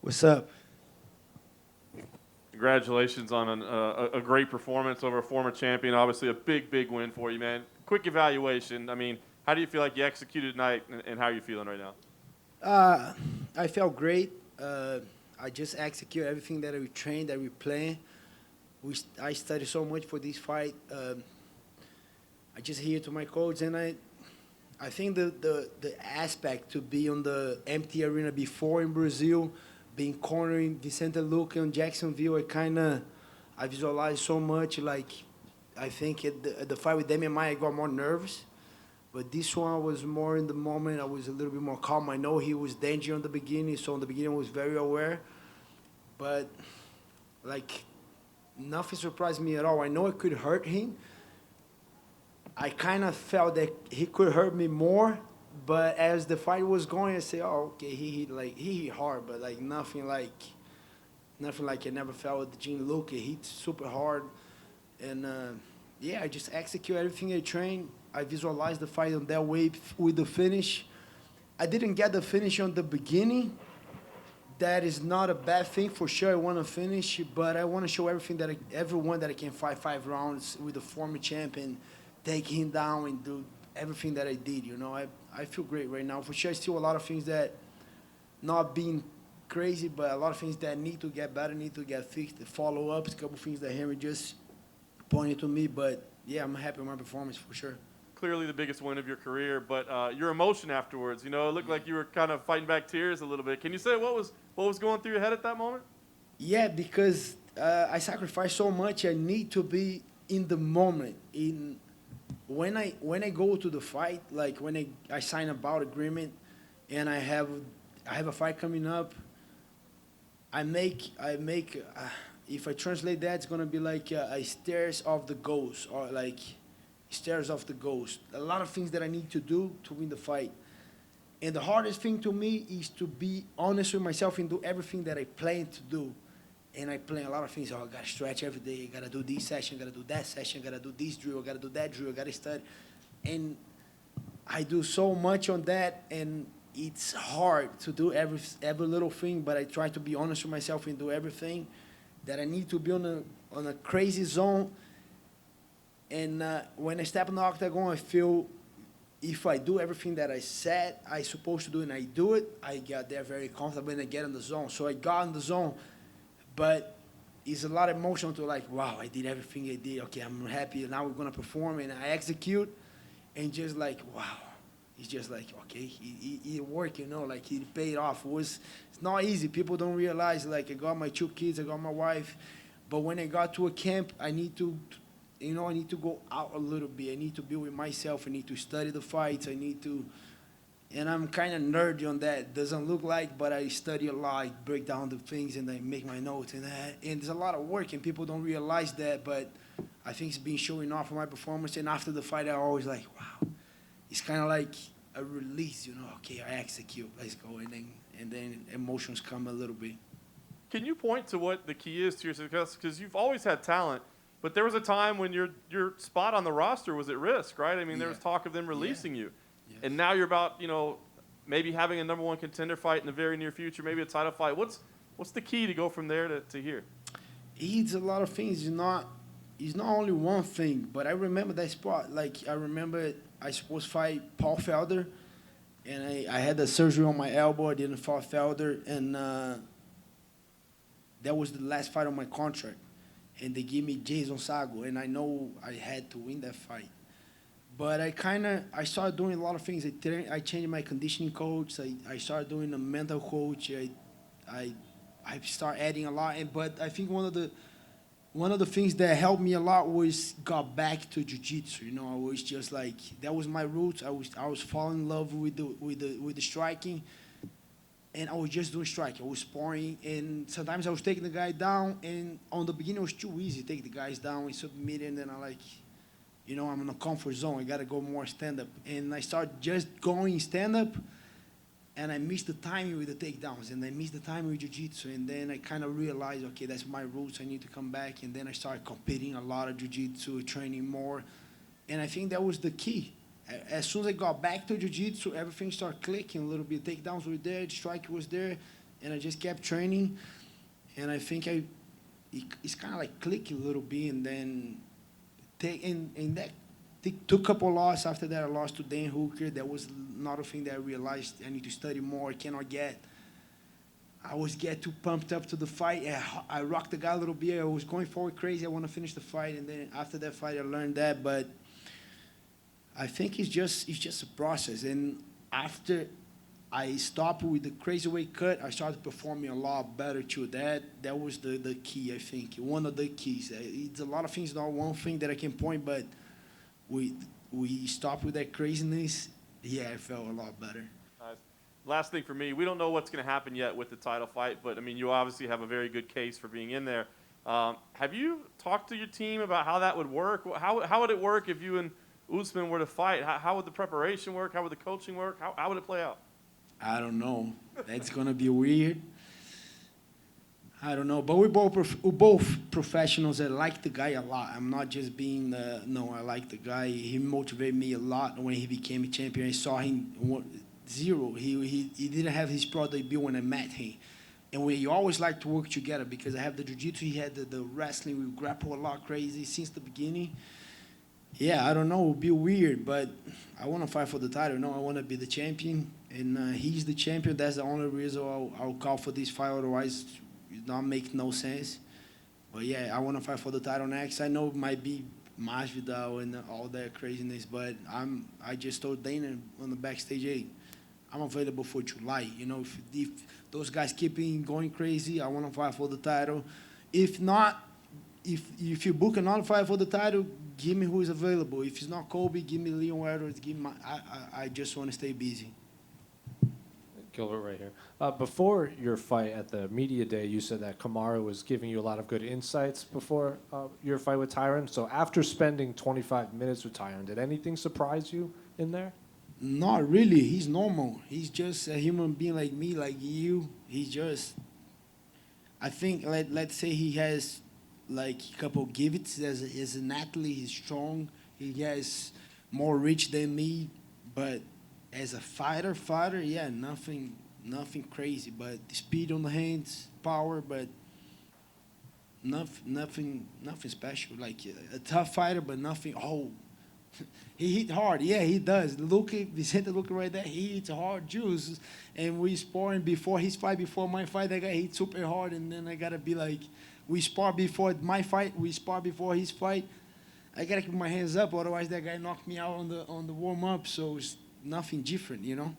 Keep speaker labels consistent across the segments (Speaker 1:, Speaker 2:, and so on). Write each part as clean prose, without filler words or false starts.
Speaker 1: What's up?
Speaker 2: Congratulations on a great performance over a former champion. Obviously, a big win for you, man. Quick evaluation. I mean, how do you feel like you executed tonight, and how are you feeling right now?
Speaker 1: Uh, I felt great. I just execute everything that we trained, that we plan. I studied so much for this fight. I just hear to my coach, and I think the aspect to be on the empty arena before in Brazil, being cornering Vicente Luque in Jacksonville, I visualized so much. Like I think at the fight with Damian Maia, I got more nervous. But this one was more in the moment. I was a little bit more calm. I know he was danger on the beginning, so in the beginning I was very aware. But like nothing surprised me at all. I know it could hurt him. I kind of felt that he could hurt me more. But as the fight was going, I said, "Oh, okay, he hit hard, but like nothing like I never felt with Gene Luke. He hit super hard, and yeah, I just execute everything I trained. I visualized the fight on that way with the finish. I didn't get the finish on the beginning. That is not a bad thing for sure. I want to finish, but I want to show everyone that I can fight 5 rounds with the former champion, take him down and do everything that I did. I feel great right now. For sure, still a lot of things that not being crazy, but a lot of things that need to get better, need to get fixed. The follow ups, a couple things that Henry just pointed to me. But yeah, I'm happy with my performance for sure.
Speaker 2: Clearly, the biggest win of your career, but your emotion afterwards. It looked like you were kind of fighting back tears a little bit. Can you say what was going through your head at that moment?
Speaker 1: Yeah, because I sacrifice so much. I need to be in the moment. In when I go to the fight, like when I sign a bout agreement, and I have a fight coming up. I make. If I translate that, it's gonna be like a stairs of the ghost, or like stairs of the ghost. A lot of things that I need to do to win the fight. And the hardest thing to me is to be honest with myself and do everything that I plan to do. And I plan a lot of things. Oh, I gotta stretch every day. I gotta do this session. I gotta do that session. I gotta do this drill. I gotta do that drill. I gotta study. And I do so much on that, and it's hard to do every little thing. But I try to be honest with myself and do everything that I need to be on a crazy zone. And when I step in the octagon, I feel if I do everything that I said I supposed to do and I do it, I get there very comfortable and I get in the zone. So I got in the zone, but it's a lot of emotion to like, wow, I did everything I did. Okay, I'm happy. Now we're gonna perform and I execute, and just like, wow, it's just like, okay, it worked, like it paid off. It's not easy. People don't realize like I got my 2 kids, I got my wife, but when I got to a camp, I need to go out a little bit. I need to be with myself. I need to study the fights. And I'm kind of nerdy on that. Doesn't look like, but I study a lot. I break down the things and I make my notes and there's a lot of work and people don't realize that. But I think it's been showing off for my performance. And after the fight, I always like, wow, it's kind of like a release. Okay, I execute. Let's go, and then emotions come a little bit.
Speaker 2: Can you point to what the key is to your success? Because you've always had talent, but there was a time when your spot on the roster was at risk, right? I mean, there
Speaker 1: Yeah,
Speaker 2: was talk of them
Speaker 1: yeah,
Speaker 2: releasing you,
Speaker 1: yes.
Speaker 2: and now you're about maybe having a number one contender fight in the very near future, maybe a title fight. What's the key to go from there to here?
Speaker 1: It's a lot of things. It's not only one thing, but I remember that spot. Like I remember I supposed to fight Paul Felder, and I had the surgery on my elbow. I didn't fight Felder, and that was the last fight on my contract. And they gave me Jason Sago, and I know I had to win that fight. But I started doing a lot of things. I changed my conditioning coach. I started doing a mental coach. I I start adding a lot. But I think one of the things that helped me a lot was got back to jiu-jitsu. I was just like that was my roots. I was falling in love with the striking, and I was just doing striking. I was sparring, and sometimes I was taking the guy down. And on the beginning, it was too easy to take the guys down and submit, and then I like, I'm in a comfort zone. I gotta go more stand up, and I start just going stand up, and I missed the timing with the takedowns, and I missed the timing with jiu-jitsu, and then I kind of realized, okay, that's my roots. I need to come back, and then I started competing a lot of jiu-jitsu, training more, and I think that was the key. As soon as I got back to jiu-jitsu, everything started clicking a little bit. Takedowns were there, the strike was there, and I just kept training, and I think it's kind of like click a little bit, and then and that took a couple losses. After that, I lost to Dan Hooker. That was another thing that I realized I need to study more. I always get too pumped up to the fight. I rocked the guy a little bit. I was going forward crazy. I want to finish the fight, and then after that fight, I learned that. But I think it's just a process. And after I stopped with the crazy weight cut, I started performing a lot better too. That was the key, I think. One of the keys. It's a lot of things, not one thing that I can point, but we stopped with that craziness. Yeah, I felt a lot better.
Speaker 2: Nice. Last thing for me, we don't know what's going to happen yet with the title fight, but, I mean, you obviously have a very good case for being in there. Have you talked to your team about how that would work? How would it work if you and Usman were to fight? How would the preparation work? How would the coaching work? How would it play out?
Speaker 1: I don't know. That's going to be weird. I don't know. But we're both professionals. I like the guy a lot. I'm not just being, no, I like the guy. He motivated me a lot when he became a champion. I saw him zero. He didn't have his pro debut when I met him. And we always like to work together because I have the jiu-jitsu, he had the wrestling. We grapple a lot crazy since the beginning. Yeah, I don't know. It would be weird, but I want to fight for the title. No, I want to be the champion, and he's the champion. That's the only reason I'll call for this fight. Otherwise, it don't make no sense. But, yeah, I want to fight for the title next. I know it might be Masvidal and all that craziness, but I just told Dana on the backstage, hey, I'm available for July. You know, if those guys keep going crazy, I want to fight for the title. If not, if you book another fight for the title, give me who is available. If it's not Colby, give me Leon Edwards. I just want to stay busy.
Speaker 3: Gilbert right here. Before your fight at the media day, you said that Kamaru was giving you a lot of good insights before your fight with Tyron. So after spending 25 minutes with Tyron, did anything surprise you in there?
Speaker 1: Not really. He's normal. He's just a human being like me, like you. He's just, I think, let's say he has like a couple gifts as an athlete. He's strong. He has more reach than me, but as a fighter, yeah, nothing crazy. But speed on the hands, power, but nothing special. Like a tough fighter, but nothing. Oh, he hit hard. Yeah, he does. Vicente looking right there. He hits hard, juice. And we sparring before his fight, before my fight. That guy hit super hard, and then I gotta be like, we spar before my fight. We spar before his fight. I gotta keep my hands up, otherwise that guy knocked me out on the warm up. So it's nothing different, you know.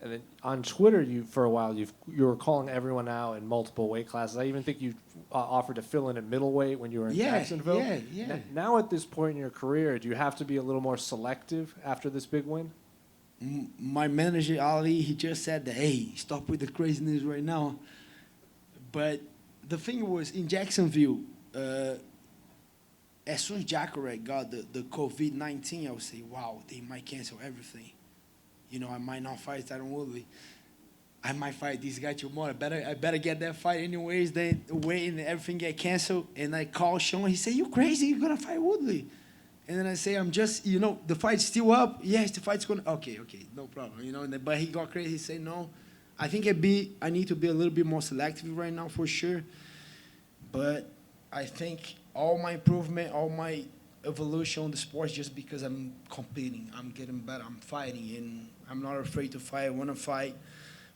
Speaker 3: And then on Twitter, for a while you were calling everyone out in multiple weight classes. I even think you offered to fill in at middleweight when you were in Jacksonville.
Speaker 1: Yeah.
Speaker 3: Now at this point in your career, do you have to be a little more selective after this big win?
Speaker 1: My manager Ali, he just said that, hey, stop with the craziness right now. But the thing was in Jacksonville, as soon as Jacare got the COVID-19, I would say, wow, they might cancel everything. You know, I might not fight Tyron Woodley. I might fight this guy tomorrow. I better get that fight anyways. Then wait and everything get canceled. And I call Sean. He said, "You crazy? You're gonna fight Woodley?" And then I say, "I'm just, you know, the fight's still up. Yes, the fight's gonna. Okay, no problem. You know." And then, but he got crazy. He said, "No, I think I need to be a little bit more selective right now for sure." But I think all my improvement, all my evolution on the sport is just because I'm competing. I'm getting better. I'm fighting, and I'm not afraid to fight. I want to fight.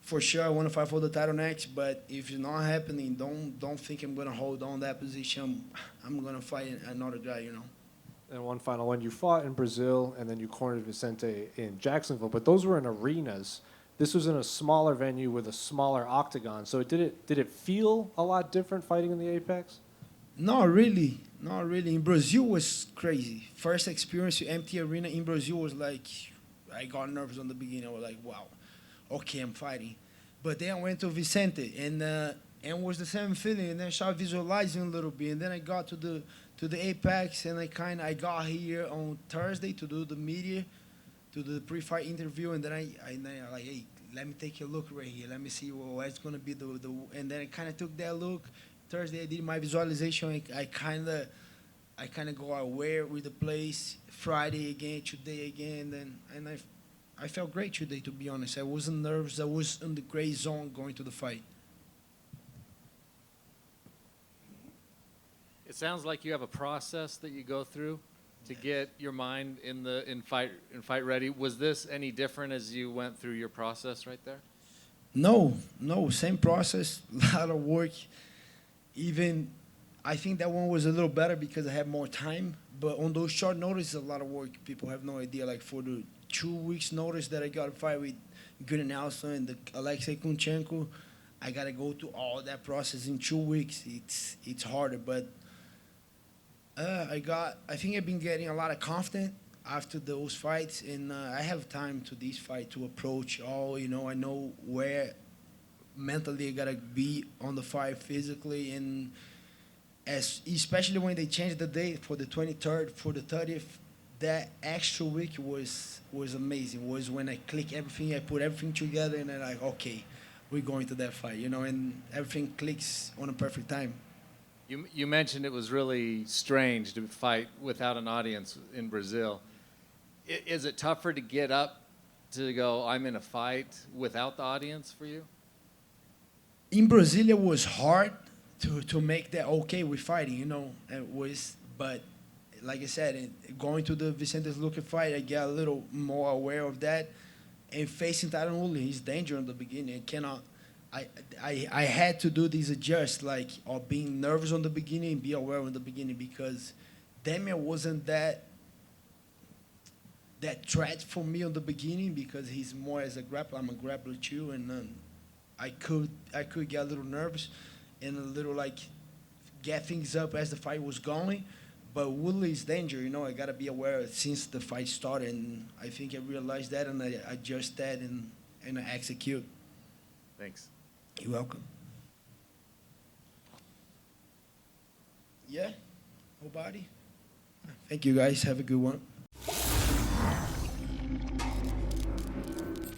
Speaker 1: For sure, I want to fight for the title next, but if it's not happening, don't think I'm going to hold on that position. I'm going to fight another guy, you know.
Speaker 3: And one final one. You fought in Brazil, and then you cornered Vicente in Jacksonville, but those were in arenas. This was in a smaller venue with a smaller octagon. So did it feel a lot different fighting in the Apex?
Speaker 1: Not really. In Brazil was crazy. First experience with empty arena in Brazil was like, I got nervous on the beginning. I was like, wow, okay, I'm fighting. But then I went to Vicente, and was the same feeling. And then I started visualizing a little bit. And then I got to the Apex, and I got here on Thursday to do the media, to the pre-fight interview. And then I like, hey, let me take a look right here. Let me see what's gonna be the. And then I kind of took that look. Thursday I did my visualization. I kind of go aware with the place. Friday again, today again, and I felt great today, to be honest. I wasn't nervous. I was in the gray zone going to the fight.
Speaker 4: It sounds like you have a process that you go through to get your mind in fight ready. Was this any different as you went through your process right there?
Speaker 1: No, same process, a lot of work. Even, I think that one was a little better because I had more time. But on those short notices, a lot of work. People have no idea. Like for the 2 weeks notice that I got a fight with Gunnar Nelson and the Alexei Kunchenko, I gotta go through all that process in 2 weeks. It's harder, but I think I've been getting a lot of confidence after those fights, and I have time to this fight to approach all. I know where mentally I gotta be on the fight physically, and especially when they changed the date for the 23rd, for the 30th, that extra week was amazing. Was when I click everything, I put everything together, and I'm like, okay, we're going to that fight, and everything clicks on a perfect time.
Speaker 4: You mentioned it was really strange to fight without an audience in Brazil. Is it tougher to get up to go, I'm in a fight without the audience for you?
Speaker 1: In Brazil, it was hard to make that okay with fighting, It was, but like I said, going to the Vicente Luque fight, I get a little more aware of that. And facing Tyron Woodley, he's dangerous in the beginning. I had to do these adjust, like, of being nervous on the beginning and be aware in the beginning, because Damian wasn't that threat for me on the beginning, because he's more as a grappler. I'm a grappler too, and I could get a little nervous and a little like get things up as the fight was going. But Woodley is danger, I gotta be aware since the fight started, and I think I realized that, and I adjust that and I execute.
Speaker 4: Thanks.
Speaker 1: You're welcome. Yeah, nobody. Thank you guys. Have a good one.